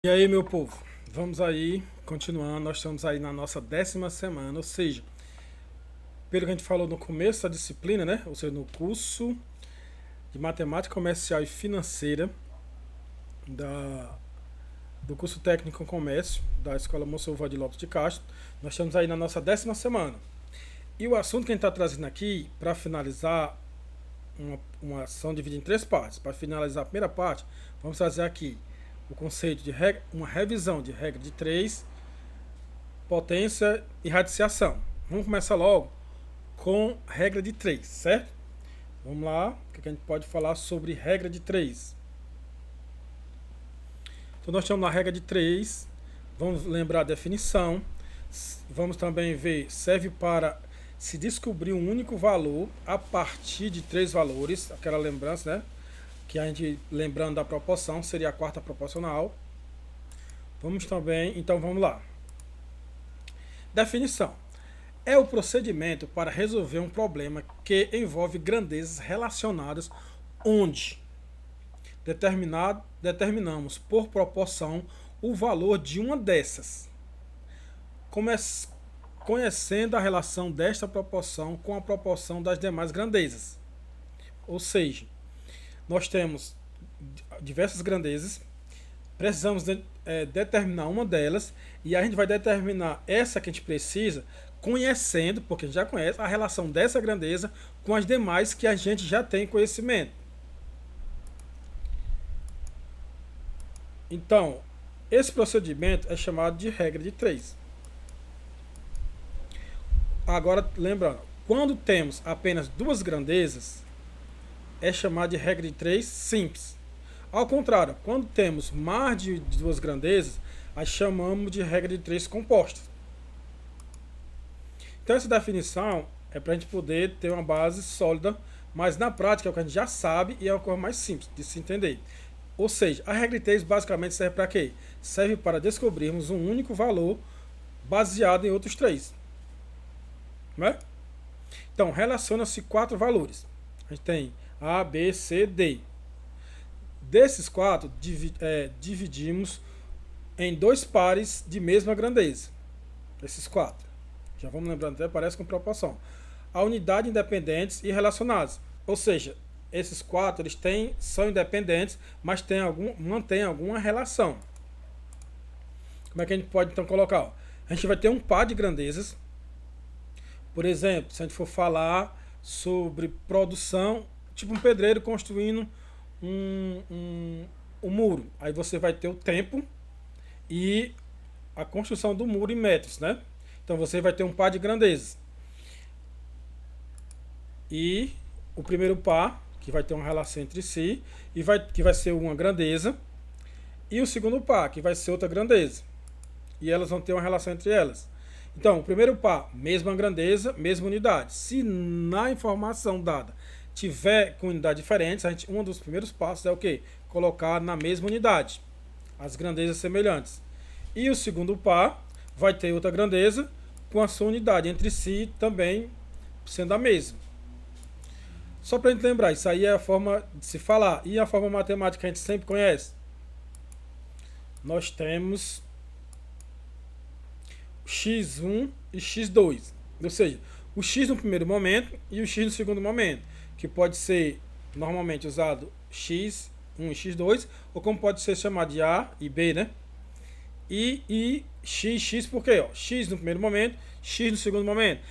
E aí, meu povo, vamos aí, continuando, nós estamos aí na nossa 10ª semana, ou seja, pelo que a gente falou no começo da disciplina, né? Ou seja, no curso de Matemática Comercial e Financeira da, do curso técnico em comércio da Escola Monsenhor Vadilotto de Castro, nós estamos aí na nossa 10ª semana. E o assunto que a gente está trazendo aqui, para finalizar, uma ação dividida em três partes. Para finalizar a primeira parte, vamos trazer aqui o conceito de regra, uma revisão de regra de três, potência e radiciação. Vamos começar logo com regra de 3, certo? Vamos lá, o que a gente pode falar sobre regra de 3? Então nós temos na regra de 3, vamos lembrar a definição, vamos também ver, serve para se descobrir um único valor a partir de três valores, aquela lembrança, né? Que a gente, lembrando da proporção, seria a quarta proporcional. Vamos também, então vamos lá. Definição. É o procedimento para resolver um problema que envolve grandezas relacionadas onde determinamos por proporção o valor de uma dessas, conhecendo a relação desta proporção com a proporção das demais grandezas. Ou seja, nós temos diversas grandezas, precisamos determinar uma delas e a gente vai determinar essa que a gente precisa conhecendo, porque a gente já conhece, a relação dessa grandeza com as demais que a gente já tem conhecimento. Então, esse procedimento é chamado de regra de 3. Agora, lembrando, quando temos apenas duas grandezas, é chamado de regra de 3 simples. Ao contrário, quando temos mais de duas grandezas, a chamamos de regra de 3 compostas. Então essa definição é para a gente poder ter uma base sólida, mas na prática é o que a gente já sabe e é uma coisa mais simples de se entender. Ou seja, a regra de 3 basicamente serve para quê? Serve para descobrirmos um único valor baseado em outros três. Né? Então, relaciona-se quatro valores. A gente tem A, B, C, D. Desses quatro, dividimos em dois pares de mesma grandeza. Esses quatro. Já vamos lembrando, até parece com proporção. A unidade independentes e relacionadas. Ou seja, esses quatro são independentes, mas mantêm alguma relação. Como é que a gente pode então colocar? A gente vai ter um par de grandezas. Por exemplo, se a gente for falar sobre produção, tipo um pedreiro construindo um muro. Aí você vai ter o tempo e a construção do muro em metros, né? Então você vai ter um par de grandezas. E o primeiro par, que vai ter uma relação entre si, que vai ser uma grandeza. E o segundo par, que vai ser outra grandeza. E elas vão ter uma relação entre elas. Então, o primeiro par, mesma grandeza, mesma unidade. Se na informação dada tiver com unidades diferentes, um dos primeiros passos é o quê? Colocar na mesma unidade as grandezas semelhantes. E o segundo par vai ter outra grandeza com a sua unidade entre si também sendo a mesma. Só para a gente lembrar, isso aí é a forma de se falar. E a forma matemática que a gente sempre conhece? Nós temos x1 e x2. Ou seja, o x no primeiro momento e o x no segundo momento. Que pode ser normalmente usado x1 e x2, ou como pode ser chamado de A e B, né? E x por quê? Ó, x no primeiro momento, x no segundo momento.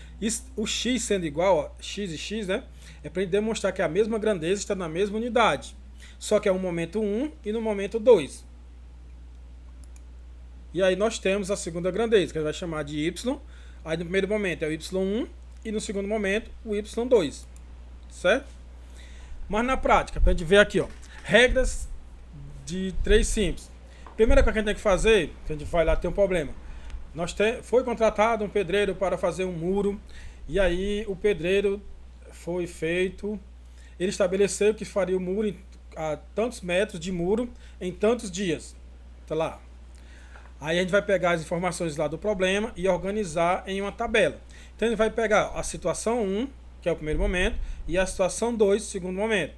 O x sendo igual a x e x, né? É para demonstrar que a mesma grandeza está na mesma unidade. Só que é no momento 1 e no momento 2. E aí nós temos a segunda grandeza, que a gente vai chamar de y. Aí no primeiro momento é o y1 e no segundo momento o y2. Certo? Mas na prática, para a gente ver aqui, ó, regras de 3 simples. Primeira coisa que a gente tem que fazer, que a gente vai lá ter um problema. Foi contratado um pedreiro para fazer um muro, e aí o pedreiro foi feito, ele estabeleceu que faria o muro a tantos metros de muro em tantos dias. Tá lá. Aí a gente vai pegar as informações lá do problema e organizar em uma tabela. Então a gente vai pegar a situação 1, que é o primeiro momento, e a situação 2, segundo momento.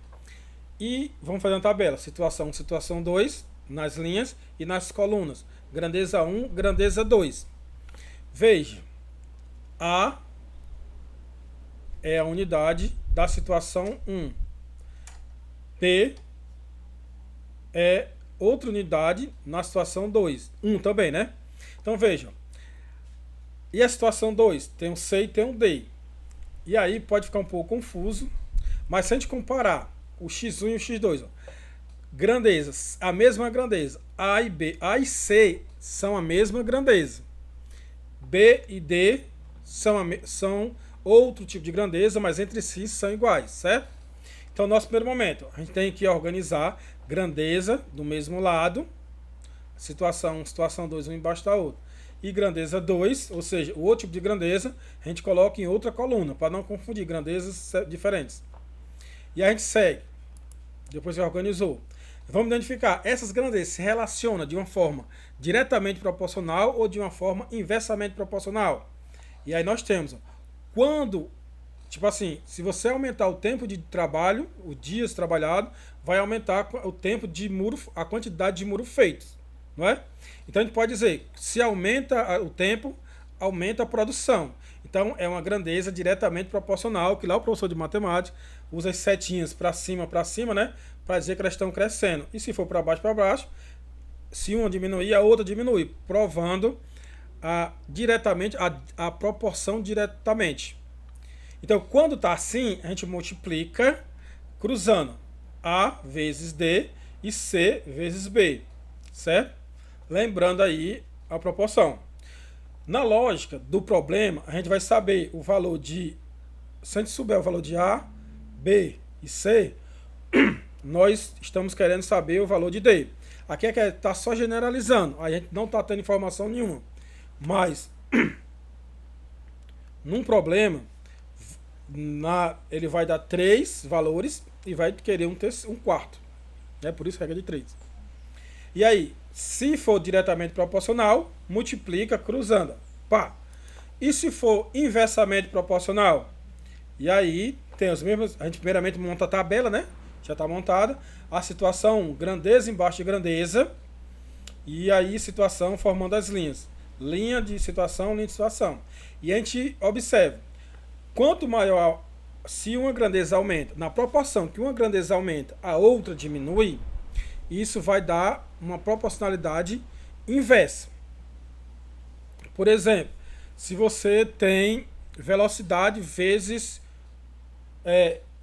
E vamos fazer uma tabela. Situação 1, situação 2, nas linhas e nas colunas. Grandeza 1, grandeza 2. Veja, A é a unidade da situação 1. P é outra unidade na situação 2. 1 também, né? Então vejam. E a situação 2? Tem um C e tem um D. E aí pode ficar um pouco confuso, mas se a gente comparar o x1 e o x2, ó, grandezas, a mesma grandeza, A e B, A e C são a mesma grandeza. B e D são outro tipo de grandeza, mas entre si são iguais, certo? Então, nosso primeiro momento, a gente tem que organizar grandeza do mesmo lado, situação 1, situação 2, uma embaixo da outra. E grandeza 2, ou seja, o outro tipo de grandeza, a gente coloca em outra coluna, para não confundir grandezas diferentes. E a gente segue. Depois que organizou. Vamos identificar, essas grandezas se relacionam de uma forma diretamente proporcional ou de uma forma inversamente proporcional. E aí nós temos, quando, tipo assim, se você aumentar o tempo de trabalho, os dias trabalhados, vai aumentar o tempo de muro, a quantidade de muros feitos, não é? Então a gente pode dizer, se aumenta o tempo, aumenta a produção. Então é uma grandeza diretamente proporcional, que lá o professor de matemática usa as setinhas para cima, né? Para dizer que elas estão crescendo. E se for para baixo, se uma diminuir, a outra diminui, provando diretamente a proporção diretamente. Então, quando está assim, a gente multiplica cruzando A vezes D e C vezes B, certo? Lembrando aí a proporção. Na lógica do problema, a gente vai saber o valor de... Se a gente souber o valor de A, B e C, nós estamos querendo saber o valor de D. Aqui é que está só generalizando, a gente não está tendo informação nenhuma. Mas, num problema, ele vai dar 3 valores e vai querer um quarto. É por isso regra de 3. E aí, se for diretamente proporcional, multiplica cruzando. Pá. E se for inversamente proporcional? E aí, tem os mesmos. A gente primeiramente monta a tabela, né? Já está montada. A situação, grandeza embaixo de grandeza. E aí, situação formando as linhas. Linha de situação, linha de situação. E a gente observa. Quanto maior, se uma grandeza aumenta, na proporção que uma grandeza aumenta, a outra diminui, isso vai dar uma proporcionalidade inversa. Por exemplo, se você tem velocidade vezes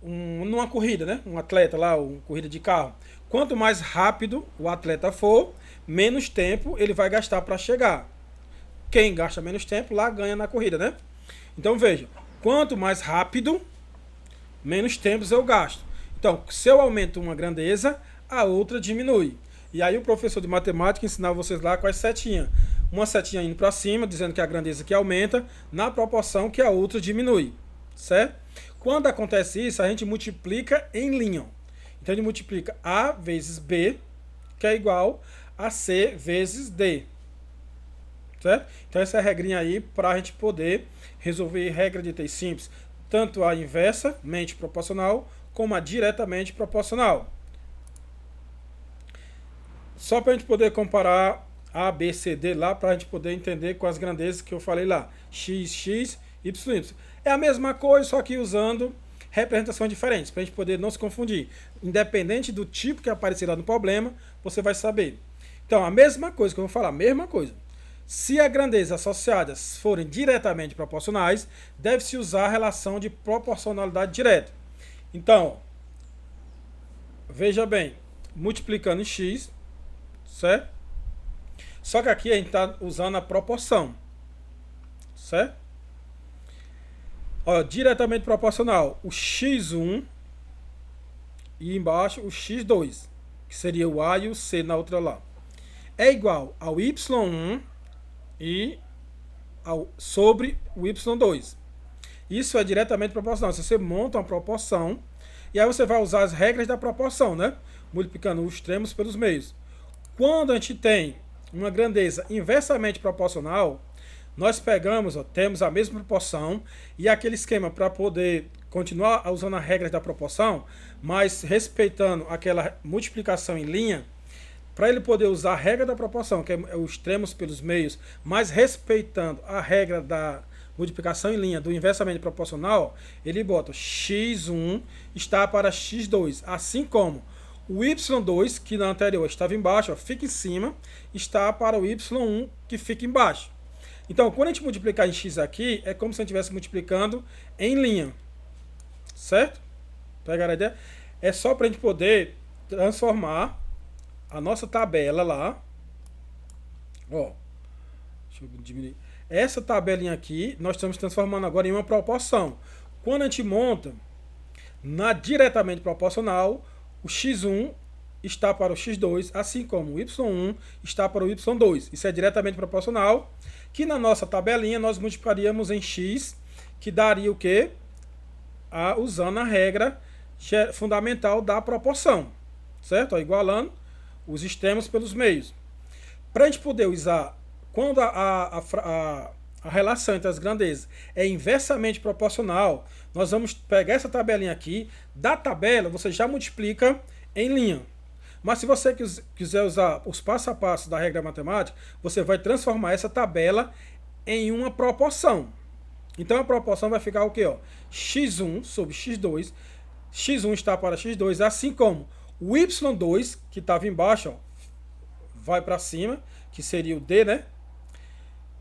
numa corrida, né? Um atleta lá, uma corrida de carro. Quanto mais rápido o atleta for, menos tempo ele vai gastar para chegar. Quem gasta menos tempo, lá ganha na corrida, né? Então veja, quanto mais rápido, menos tempo eu gasto. Então, se eu aumento uma grandeza, a outra diminui. E aí o professor de matemática ensinava vocês lá com as setinhas. Uma setinha indo para cima, dizendo que a grandeza que aumenta, na proporção que a outra diminui. Certo? Quando acontece isso, a gente multiplica em linha. Então a gente multiplica A vezes B, que é igual a C vezes D. Certo? Então essa é a regrinha aí para a gente poder resolver regra de três simples, tanto a inversamente proporcional como a diretamente proporcional. Só para a gente poder comparar A, B, C, D lá, para a gente poder entender com as grandezas que eu falei lá. X, X, Y, Y. É a mesma coisa, só que usando representações diferentes, para a gente poder não se confundir. Independente do tipo que aparecer lá no problema, você vai saber. Então, a mesma coisa que eu vou falar, a mesma coisa. Se as grandezas associadas forem diretamente proporcionais, deve-se usar a relação de proporcionalidade direta. Então, veja bem, multiplicando em x, certo? Só que aqui a gente está usando a proporção, certo? Ó, diretamente proporcional, o x1 e embaixo o x2, que seria o A e o C na outra lá, é igual ao y1 e sobre o y2. Isso é diretamente proporcional. Se você monta uma proporção, e aí você vai usar as regras da proporção, né? Multiplicando os extremos pelos meios. Quando a gente tem uma grandeza inversamente proporcional, nós pegamos, ó, temos a mesma proporção, e aquele esquema para poder continuar usando as regras da proporção, mas respeitando aquela multiplicação em linha, para ele poder usar a regra da proporção, que é os extremos pelos meios, mas respeitando a regra da multiplicação em linha do inversamente proporcional, ele bota x1 está para x2, assim como o y2, que na anterior estava embaixo, ó, fica em cima, está para o y1, que fica embaixo. Então, quando a gente multiplicar em x aqui, é como se a gente estivesse multiplicando em linha. Certo? Pegaram a ideia? É só para a gente poder transformar a nossa tabela lá. Ó, deixa eu diminuir. Essa tabelinha aqui, nós estamos transformando agora em uma proporção. Quando a gente monta na diretamente proporcional, o x1 está para o x2, assim como o y1 está para o y2. Isso é diretamente proporcional, que na nossa tabelinha nós multiplicaríamos em x, que daria o quê? Usando a regra fundamental da proporção, certo? Igualando os extremos pelos meios. Para a gente poder usar, quando a relação entre as grandezas é inversamente proporcional, nós vamos pegar essa tabelinha aqui, da tabela você já multiplica em linha. Mas se você quiser usar os passo a passo da regra matemática, você vai transformar essa tabela em uma proporção. Então a proporção vai ficar o quê? Ó? x1 sobre x2. x1 está para x2, assim como o y2, que estava embaixo, ó, vai para cima, que seria o d, né?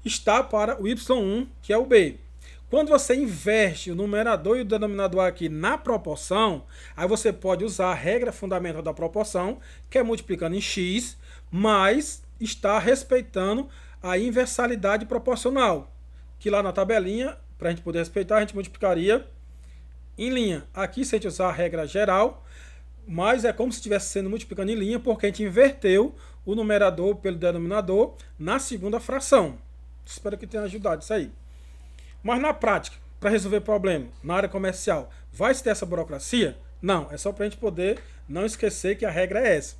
Está para o y1, que é o b. Quando você inverte o numerador e o denominador aqui na proporção, aí você pode usar a regra fundamental da proporção, que é multiplicando em x, mas está respeitando a inversalidade proporcional, que lá na tabelinha, para a gente poder respeitar, a gente multiplicaria em linha. Aqui, se a gente usar a regra geral, mas é como se estivesse sendo multiplicando em linha, porque a gente inverteu o numerador pelo denominador na segunda fração. Espero que tenha ajudado isso aí. Mas na prática, para resolver problema na área comercial, vai se ter essa burocracia? Não, é só para a gente poder não esquecer que a regra é essa.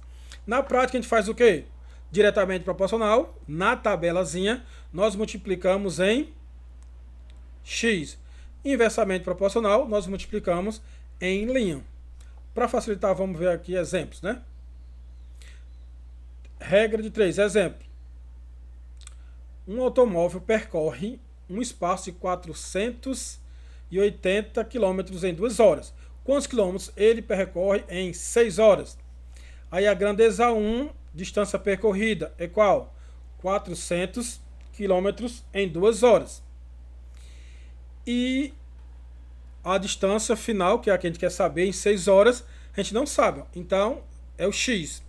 Na prática, a gente faz o quê? Diretamente proporcional, na tabelazinha, nós multiplicamos em x. Inversamente proporcional, nós multiplicamos em linha. Para facilitar, vamos ver aqui exemplos, né? Regra de 3, exemplo. Um automóvel percorre um espaço de 480 km em 2 horas. Quantos quilômetros ele percorre em 6 horas? Aí a grandeza 1, distância percorrida, é qual? 400 km em 2 horas. E a distância final, que é a que a gente quer saber, em 6 horas, a gente não sabe. Então, é o x.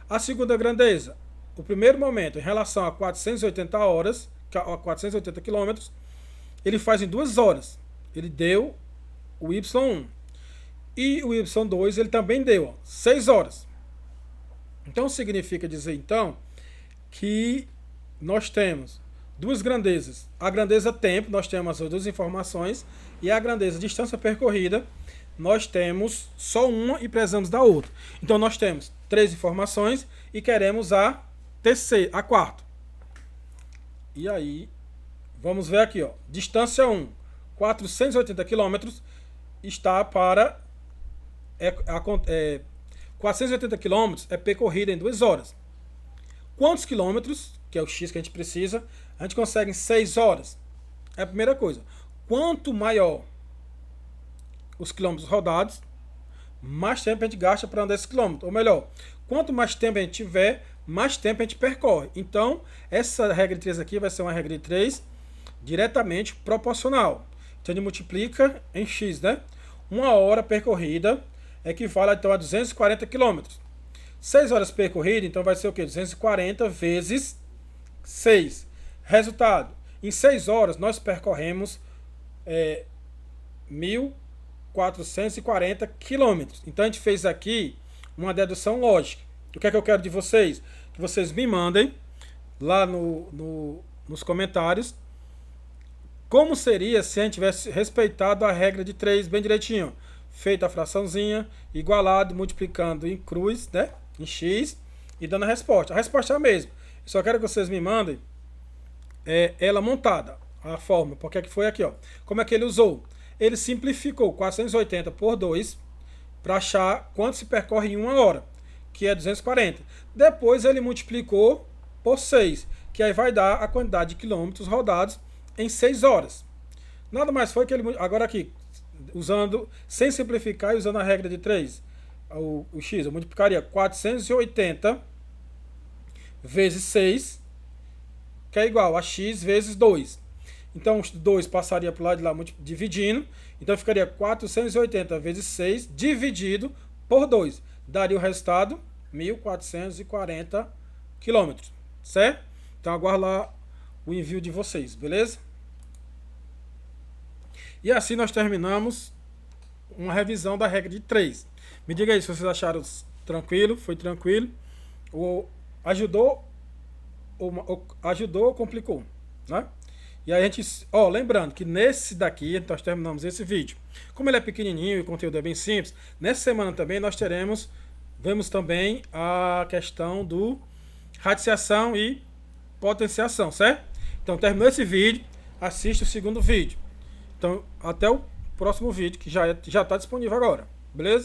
A segunda grandeza, o primeiro momento, em relação a 480 horas, a 480 km, ele faz em 2 horas. Ele deu o y1. E o y2 ele também deu 6 horas. Então significa dizer então que nós temos duas grandezas. A grandeza tempo, nós temos as duas informações, e a grandeza distância percorrida, nós temos só uma e precisamos da outra. Então nós temos 3 informações e queremos a terceira, a quarta. E aí, vamos ver aqui, ó. Distância 1, 480 km, está para 480 km é percorrida em 2 horas. Quantos quilômetros, que é o x que a gente precisa, a gente consegue em 6 horas? É a primeira coisa. Quanto maior os quilômetros rodados, mais tempo a gente gasta para andar esse quilômetro. Ou melhor, quanto mais tempo a gente tiver, mais tempo a gente percorre. Então, essa regra de 3 aqui vai ser uma regra de 3 diretamente proporcional. Então, a gente multiplica em x, né? 1 hora percorrida equivale então a 240 km. 6 horas percorridas, então vai ser o quê? 240 vezes 6. Resultado, em 6 horas nós percorremos 1.440 km. Então a gente fez aqui uma dedução lógica. O que é que eu quero de vocês? Que vocês me mandem lá nos comentários como seria se a gente tivesse respeitado a regra de 3 bem direitinho. Feita a fraçãozinha, igualado, multiplicando em cruz, né? Em x, e dando a resposta. A resposta é a mesma. Eu só quero que vocês me mandem ela montada, a fórmula. Porque é que foi aqui, ó. Como é que ele usou? Ele simplificou 480 por 2 para achar quanto se percorre em 1 hora. que é 240. Depois ele multiplicou por 6, que aí vai dar a quantidade de quilômetros rodados em 6 horas. Nada mais foi que ele... Agora aqui, usando, sem simplificar e usando a regra de 3, o x, eu multiplicaria 480 vezes 6, que é igual a x vezes 2. Então, os 2 passaria para o lado de lá dividindo. Então, ficaria 480 vezes 6 dividido por 2. Daria o resultado 1.440 quilômetros. Certo? Então, aguardo lá o envio de vocês, beleza? E assim nós terminamos uma revisão da regra de 3. Me diga aí se vocês acharam tranquilo, foi tranquilo, ou ajudou ou complicou, né? E aí a gente, lembrando que nesse daqui, nós terminamos esse vídeo. Como ele é pequenininho e o conteúdo é bem simples, nessa semana também nós vemos também a questão do radiciação e potenciação, certo? Então terminou esse vídeo, assiste o segundo vídeo. Então até o próximo vídeo, que já está disponível agora, beleza?